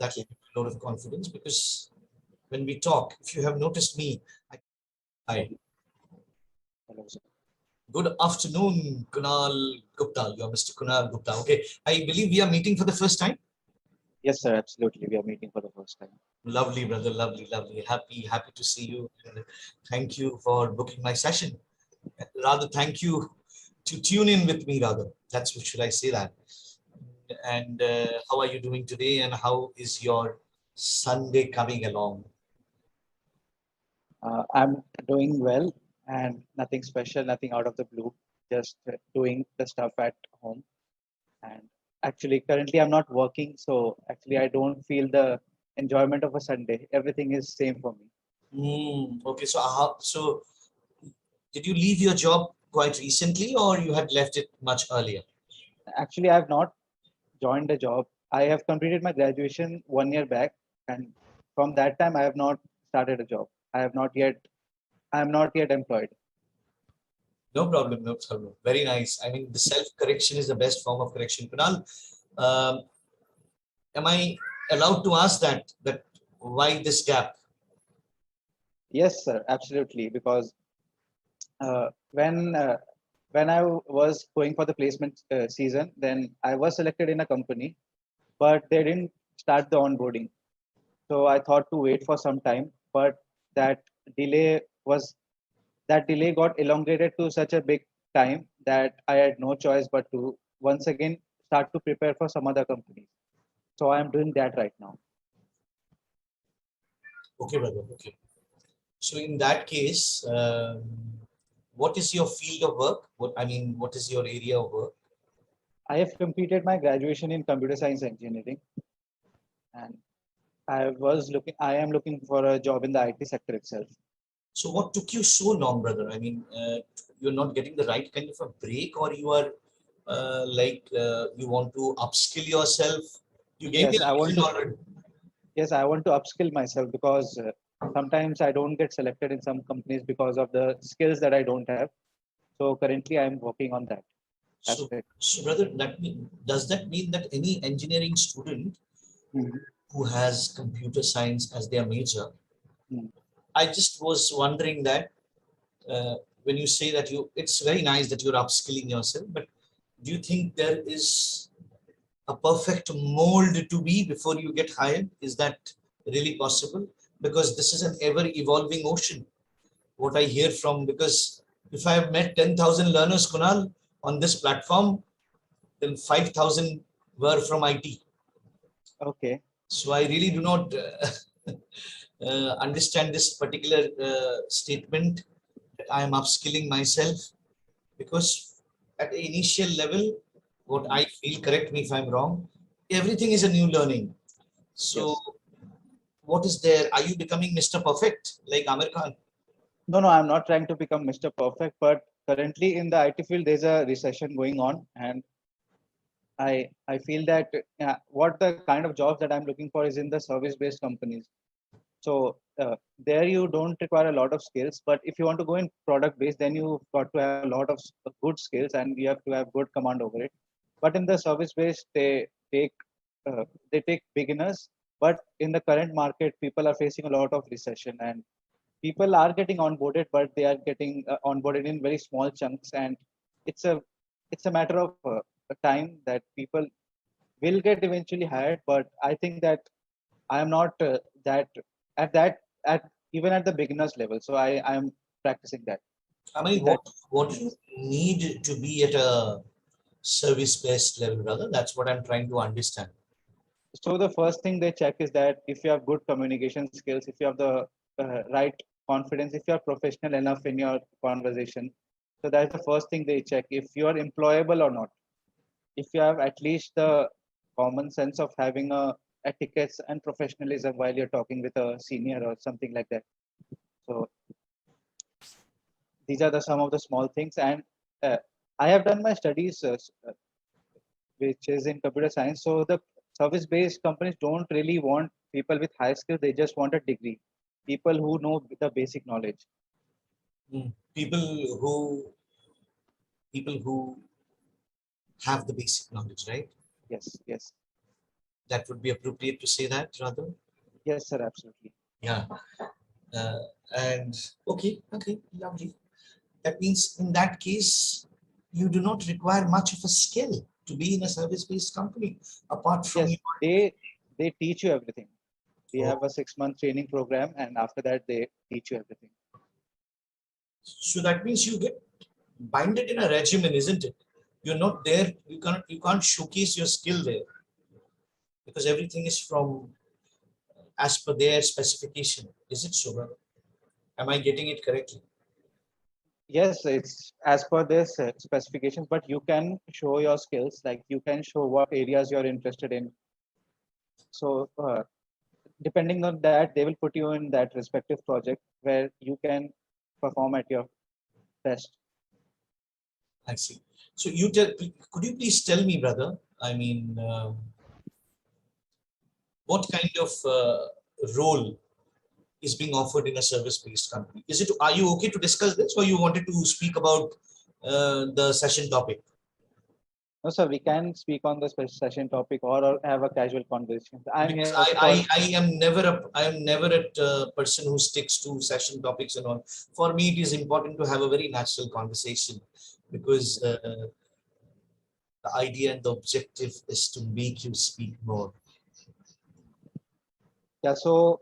that will give you a lot of confidence, because when we talk, if you have noticed me, I Hello, sir. good afternoon, Kunal Gupta. You are Mr. Kunal Gupta. Okay, I believe we are meeting for the first time. Yes, sir. Absolutely. We are meeting for the first time. Lovely, brother. Lovely, lovely. Happy to see you. And thank you for booking my session. Rather, thank you to tune in with me. Rather, that's what should I say that. And how are you doing today? And how is your Sunday coming along? I'm doing well and nothing special, nothing out of the blue. Just doing the stuff at home. And actually, currently, I'm not working. So actually, I don't feel the enjoyment of a Sunday. Everything is same for me. Okay, so did you leave your job quite recently, or you had left it much earlier? Actually, I have not joined a job. I have completed my graduation 1 year back. And from that time, I have not started a job. I am not yet employed. No problem, no problem. Very nice. I mean, the self-correction is the best form of correction. Kunal, um, am I allowed to ask that why this gap? Yes, sir. Absolutely. Because uh, when uh, when was going for the placement season, then I was selected in a company, but they didn't start the onboarding. So I thought to wait for some time, but that delay was that delay got elongated to such a big time that I had no choice but to once again start to prepare for some other companies. So I am doing that right now. Okay, brother. Okay. So in that case, what is your field of work? What is your area of work? I have completed my graduation in computer science engineering, and I am looking for a job in the IT sector itself. So what took you so long, brother? You're not getting the right kind of a break, or you are you want to upskill yourself. You gave me Yes, I a want reason to. already. Yes, I want to upskill myself because sometimes I don't get selected in some companies because of the skills that I don't have. So currently, I'm working on that So, aspect. so brother, does that mean that any engineering student Mhm. who has computer science as their major, Mhm. I just was wondering that when you say that it's very nice that you're upskilling yourself, but do you think there is a perfect mold to be before you get hired? Is that really possible? Because this is an ever evolving ocean. What I hear from, because if I have met 10,000 learners, Kunal, on this platform, then 5,000 were from IT. Okay. So I really do not understand this particular statement that I am upskilling myself, because at the initial level, what Mhm. I feel, correct me if I'm wrong, everything is a new learning. So Yes. what is there? Are you becoming Mr. Perfect like Amir Khan? No, no, I'm not trying to become Mr. Perfect, but currently in the IT field, there's a recession going on, and I feel that what the kind of jobs that I'm looking for is in the service-based companies. So there you don't require a lot of skills, but if you want to go in product based, then you've got to have a lot of good skills and you have to have good command over it. But in the service based, they take beginners. But in the current market, people are facing a lot of recession and people are getting onboarded, but they are getting onboarded in very small chunks, and it's a it's a matter of a time that people will get eventually hired. But I think that I am not that at that at even at the beginners level. So I am practicing that. I mean, In that, what you yes. need to be at a service-based level, brother? That's what I'm trying to understand. So the first thing they check is that if you have good communication skills, if you have the right confidence, if you are professional enough in your conversation. So that's the first thing they check, if you are employable or not. If you have at least the common sense of having a etiquette and professionalism while you're talking with a senior or something like that. So these are the some of the small things, and uh, I have done my studies which is in computer science. So the service based companies don't really want people with high skills, they just want a degree, people who know the basic knowledge. Mm. People who have the basic knowledge, right? Yes, yes. That would be appropriate to say that rather. Yes, sir, absolutely. Yeah. Uh, and okay, lovely. That means in that case, you do not require much of a skill to be in a service-based company, apart from Yes, your. they teach you everything. We Oh, have a 6-month training program, and after that, they teach you everything. so that means you get binded in a regimen, isn't it? You're not there. You can't showcase your skill there because everything is from as per their specification. Is it so, brother? Am I getting it correctly? Yes, it's as per this specifications, but you can show your skills. Like you can show what areas you're interested in. So depending on that, they will put you in that respective project where you can perform at your best. I see. So could you please tell me, brother? I mean, what kind of role is being offered in a service-based company? Are you okay to discuss this, or you wanted to speak about the session topic? No, sir, we can speak on the special session topic or have a casual conversation. I'm Because here because I am never a person who sticks to session topics and all. For me, it is important to have a very natural conversation because the idea and the objective is to make you speak more. yeah. So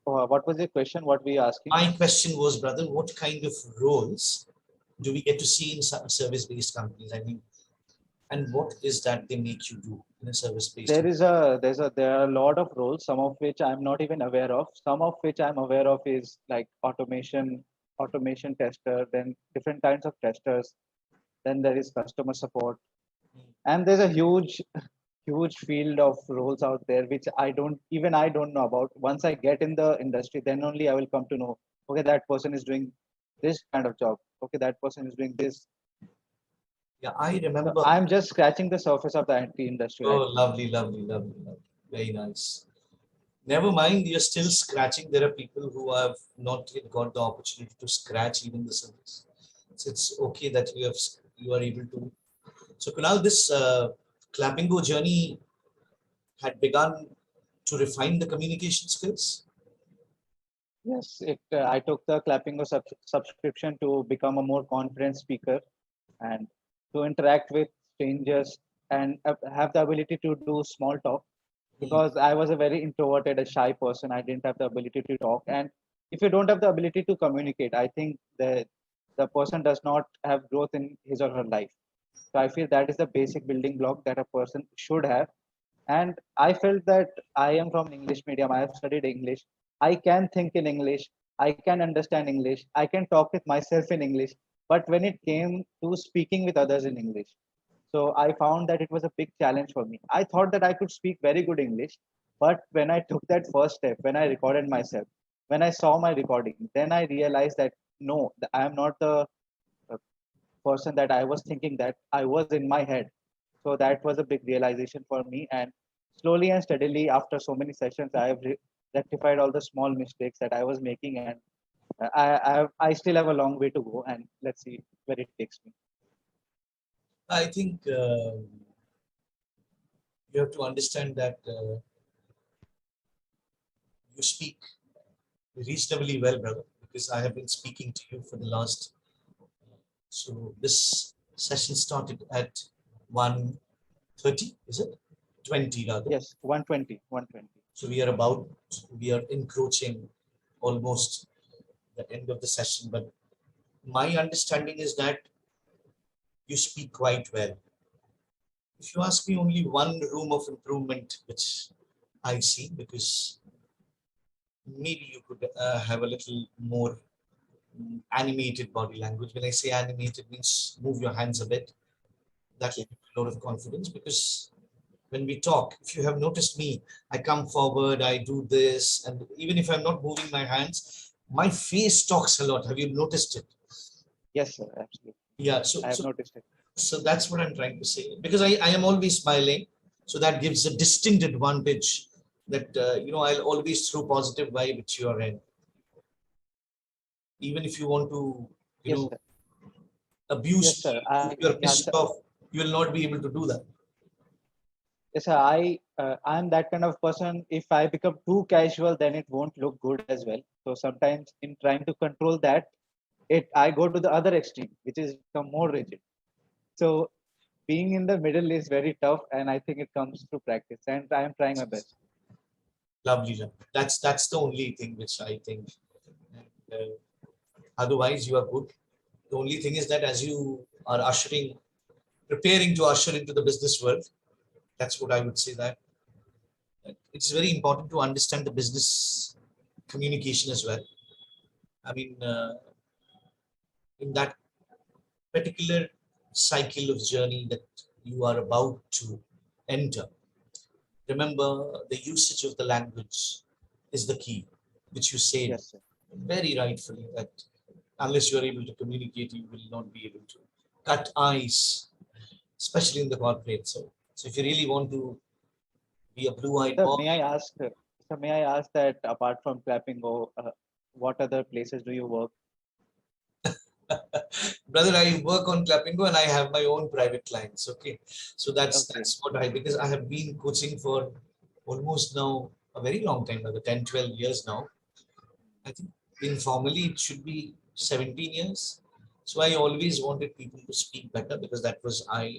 what was the question? What were you asking? My question was, brother, what kind of roles do we get to see in service-based companies? I mean, and what is that they make you do in a service-based company? There are a lot of roles, some of which I'm not even aware of. Some of which I'm aware of is like automation tester, then different kinds of testers, then there is customer support, and there's a huge field of roles out there which I don't know about. Once I get in the industry, then only I will come to know, okay, that person is doing this kind of job, okay, that person is doing this. Yeah, I So remember. I'm just scratching the surface of the IT industry Oh, right now. lovely, lovely, lovely, lovely. Very nice. Never mind, you're still scratching. There are people who have not yet got the opportunity to scratch even the surface. So it's okay that you are able to. So Kunal, this clapingo journey had begun to refine the communication skills. Yes, I took the Clappingo subscription to become a more confident speaker and to interact with strangers and have the ability to do small talk Hmm. because I was a very introverted, a shy person. I didn't have the ability to talk. And if you don't have the ability to communicate, I think the person does not have growth in his or her life. So I feel that is the basic building block that a person should have. And I felt that I am from English medium. I have studied English. I can think in English. I can understand English. I can talk with myself in English. But when it came to speaking with others in English, so I found that it was a big challenge for me. I thought that I could speak very good English, but when I took that first step, when I recorded myself, when I saw my recording, then I realized that no, I am not the uh, person that I was thinking that I was in my head. So that was a big realization for me. And slowly and steadily, after so many sessions, I have rectified all the small mistakes that I was making, and I still have a long way to go. And let's see where it takes me. I think you have to understand that you speak reasonably well, brother, because I have been speaking to you for the last. So this session started at 1:30, is it? 20 rather. Yes, 120, 120. So we are encroaching almost the end of the session. But my understanding is that you speak quite well. If you ask me, only one room of improvement which I see, because maybe you could have a little more animated body language. When I say animated, means move your hands a bit. That will give you a lot of confidence because when we talk, if you have noticed me, I come forward, I do this, and even if I'm not moving my hands, my face talks a lot. Have you noticed it? Yes, sir, absolutely. Yeah. I have noticed it. So that's what I'm trying to say because I am always smiling, so that gives a distinct advantage that I'll always throw positive vibe at your end, even if you want to you Yes, know sir. abuse Yes, sir. me if you're pissed off, you will not be able to do that. Yes, sir, I'm that kind of person. If I become too casual, then it won't look good as well. So sometimes in trying to control that, it I go to the other extreme, which is become more rigid. So being in the middle is very tough, and I think it comes through practice, and I am trying my best. Lovely. That's the only thing which I think. Uh, Otherwise, you are good. The only thing is that as you are preparing to usher into the business world, that's what I would say that it's very important to understand the business communication as well. I mean, in that particular cycle of journey that you are about to enter, remember the usage of the language is the key, which you said Yes, sir. very rightfully that unless you are able to communicate, you will not be able to cut ice, especially in the corporate. So if you really want to be a blue-eyed Sir, boy, may I ask that apart from clapping, what other places do you work? brother, I work on clapingo and I have my own private clients. Okay, so that's Okay, that's what I because I have been coaching for almost now a very long time, another 10, 12 years now. I think informally it should be 17 years. So I always wanted people to speak better because that was I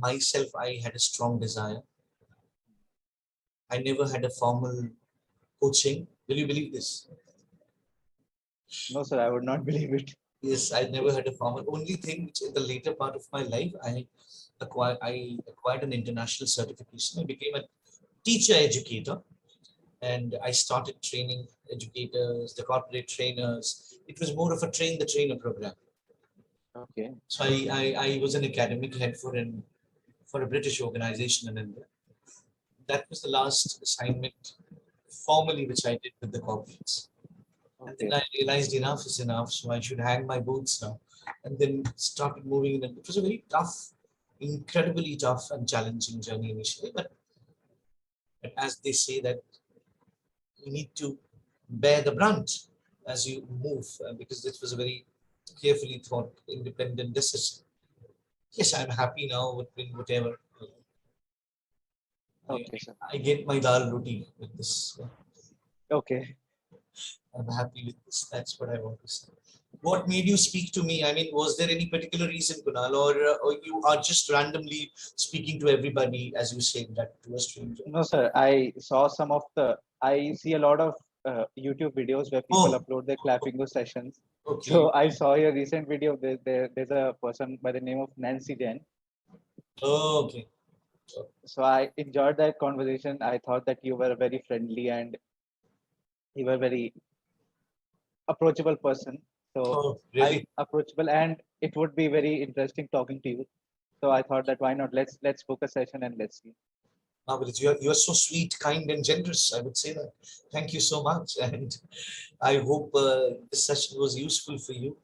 myself. I had a strong desire. I never had a formal coaching. Will you believe this? no, sir, I would not believe it. Yes, I never had a formal. Only thing which in the later part of my life, I acquired an international certification. I became a teacher educator, and I started training educators, the corporate trainers. It was more of a train the trainer program. Okay, So I was an academic head for a British organization in India. That was the last assignment formally which I did with the corporates. And then okay, I realized enough is enough, so I should hang my boots now. And then started moving in. It was a very tough, incredibly tough and challenging journey initially. But as they say that you need to bear the brunt as you move, because this was a very carefully thought, independent decision. Yes, I'm happy now with whatever. I, okay, sir. I get my dal roti with this. Okay. I'm happy with this. That's what I want to say. What made you speak to me? I mean, was there any particular reason, Kunal, or you are just randomly speaking to everybody as you said that to a stranger? No, sir. I see a lot of YouTube videos where people Oh, upload their clappingo sessions. okay. So I saw your recent video. There's a person by the name of Nancy Jen. Oh, okay. So I enjoyed that conversation. I thought that you were very friendly and you were very approachable person. So Oh, I'm really? approachable, and it would be very interesting talking to you. So I thought that why not? Let's book a session and let's see. Marvelous. You're so sweet, kind, and generous. I would say that. Thank you so much. And I hope this session was useful for you.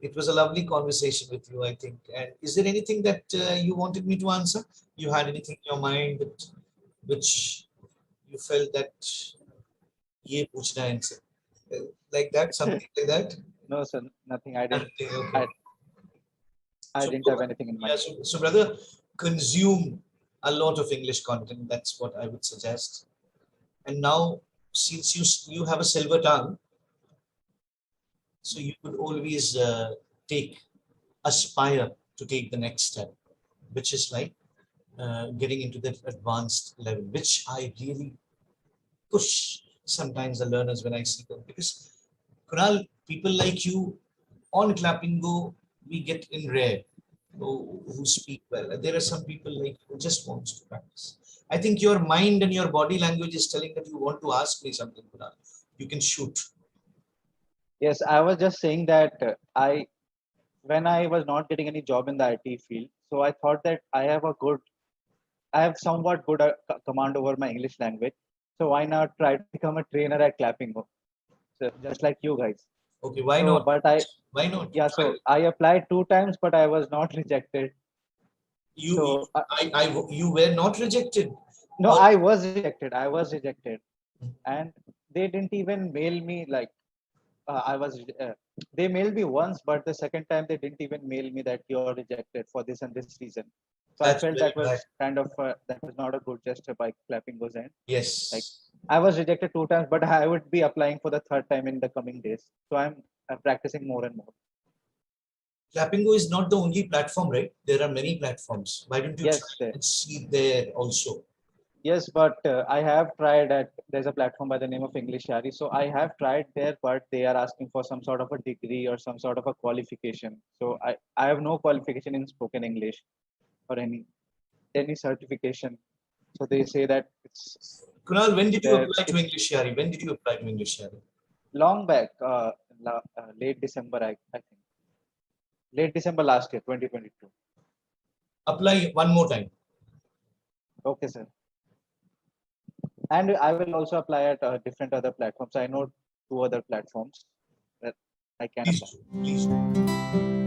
It was a lovely conversation with you, I think. And is there anything that you wanted me to answer? You had anything in your mind that, which you felt that ye puchna hai inse? Like that, something like that? No, sir, nothing. I didn't. Nothing, okay. I I So, didn't have anything in yeah, mind. so brother, consume a lot of English content. That's what I would suggest. And now, since you have a silver tongue, so you could always take aspire to take the next step, which is like getting into that advanced level, which I really push sometimes the learners when I see them. Because Kunal, people like you on Clappingo, we get in rare who speak well. There are some people like who just wants to practice. I think your mind and your body language is telling that you want to ask me something, Kunal. You can shoot. Yes, I was just saying that I when I was not getting any job in the IT field, so I thought that I have somewhat good command over my English language. So why not try to become a trainer at Clappingo? So just like you guys. Okay, why So, not? but I Why not? yeah, Try. so I applied two times, but I was not rejected. You, So you were not rejected. no, Or I was rejected. I was rejected, and they didn't even mail me like I was. They mailed me once, but the second time they didn't even mail me that you're rejected for this and this reason. So I That's felt very that bad. was kind of that was not a good gesture by clapingo's end. Like Yes. I was rejected 2 times, but I would be applying for the third time in the coming days. So I'm practicing more and more. Clapingo is not the only platform, right? There are many platforms. Why don't you try Yes, and see there also? yes, but I have tried at there's a platform by the name of English Yari. So I have tried there, but they are asking for some sort of a degree or some sort of a qualification. So I have no qualification in spoken English or any certification. So they say that it's Kunal, when did you that apply to it's English Yari? When did you apply to English Yari? long back, late December, I think. Late December last year, 2022. Apply one more time. Okay, sir. And I will also apply at different other platforms. I know 2 other platforms that I can Please apply. do. Please do.